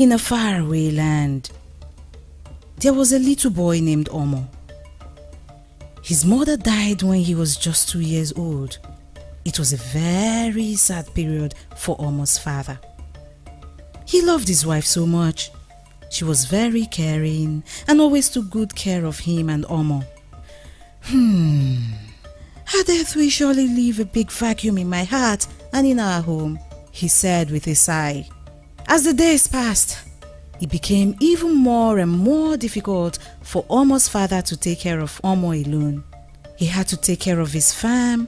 In a faraway land, there was a little boy named Omo. His mother died when he was just 2 years old. It was a very sad period for Omo's father. He loved his wife so much. She was very caring and always took good care of him and Omo. Her death will surely leave a big vacuum in my heart and in our home, he said with a sigh. As the days passed, it became even more and more difficult for Omo's father to take care of Omo alone. He had to take care of his farm,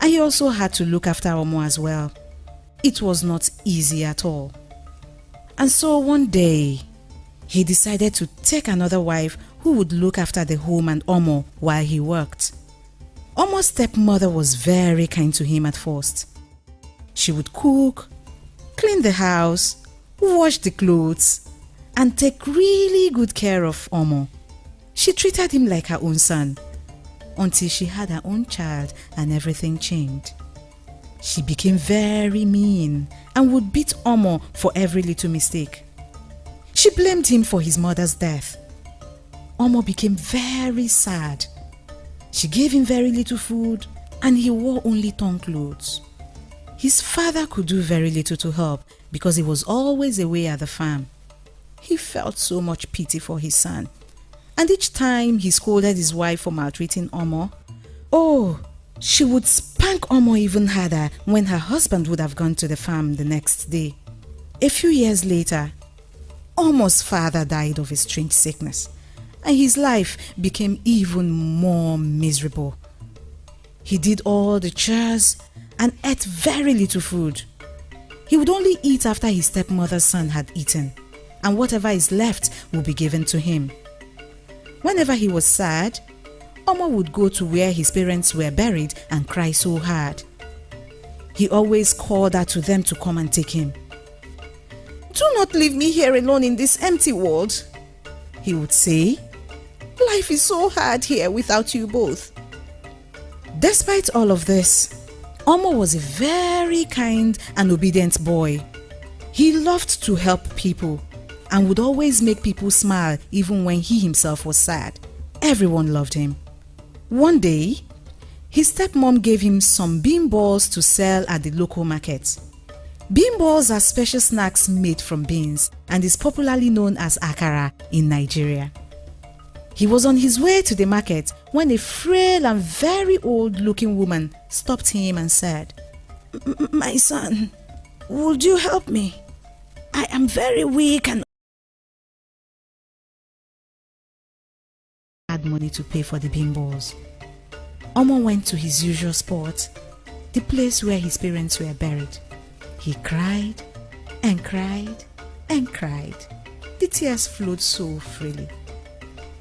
and he also had to look after Omo as well. It was not easy at all. And so one day, he decided to take another wife who would look after the home and Omo while he worked. Omo's stepmother was very kind to him at first. She would cook, clean the house, wash the clothes, and take really good care of Omo. She treated him like her own son, until she had her own child and everything changed. She became very mean and would beat Omo for every little mistake. She blamed him for his mother's death. Omo became very sad. She gave him very little food and he wore only torn clothes. His father could do very little to help because he was always away at the farm. He felt so much pity for his son, and each time he scolded his wife for maltreating Omo, she would spank Omo even harder when her husband would have gone to the farm the next day. A few years later, Omo's father died of a strange sickness, and his life became even more miserable. He did all the chores and ate very little food. He would only eat after his stepmother's son had eaten, and whatever is left would be given to him. Whenever he was sad, Omo would go to where his parents were buried and cry so hard. He always called out to them to come and take him. "Do not leave me here alone in this empty world," he would say. "Life is so hard here without you both." Despite all of this, Omo was a very kind and obedient boy. He loved to help people and would always make people smile even when he himself was sad. Everyone loved him. One day, his stepmom gave him some bean balls to sell at the local market. Bean balls are special snacks made from beans and is popularly known as akara in Nigeria. He was on his way to the market when a frail and very old-looking woman stopped him and said, "My son, would you help me? I am very weak and had money to pay for the bean balls." Omo went to his usual spot, the place where his parents were buried. He cried and cried and cried. The tears flowed so freely.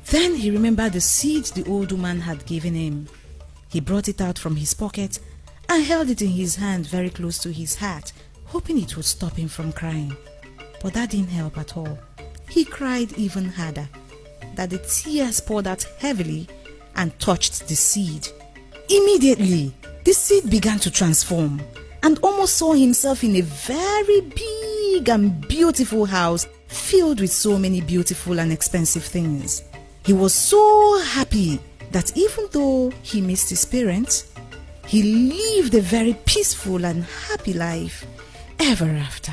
Then he remembered the seed the old woman had given him. He brought it out from his pocket and held it in his hand very close to his heart, hoping it would stop him from crying. But that didn't help at all. He cried even harder, that the tears poured out heavily and touched the seed. Immediately, the seed began to transform, and Omo saw himself in a very big and beautiful house filled with so many beautiful and expensive things. He was so happy that even though he missed his parents, he lived a very peaceful and happy life ever after.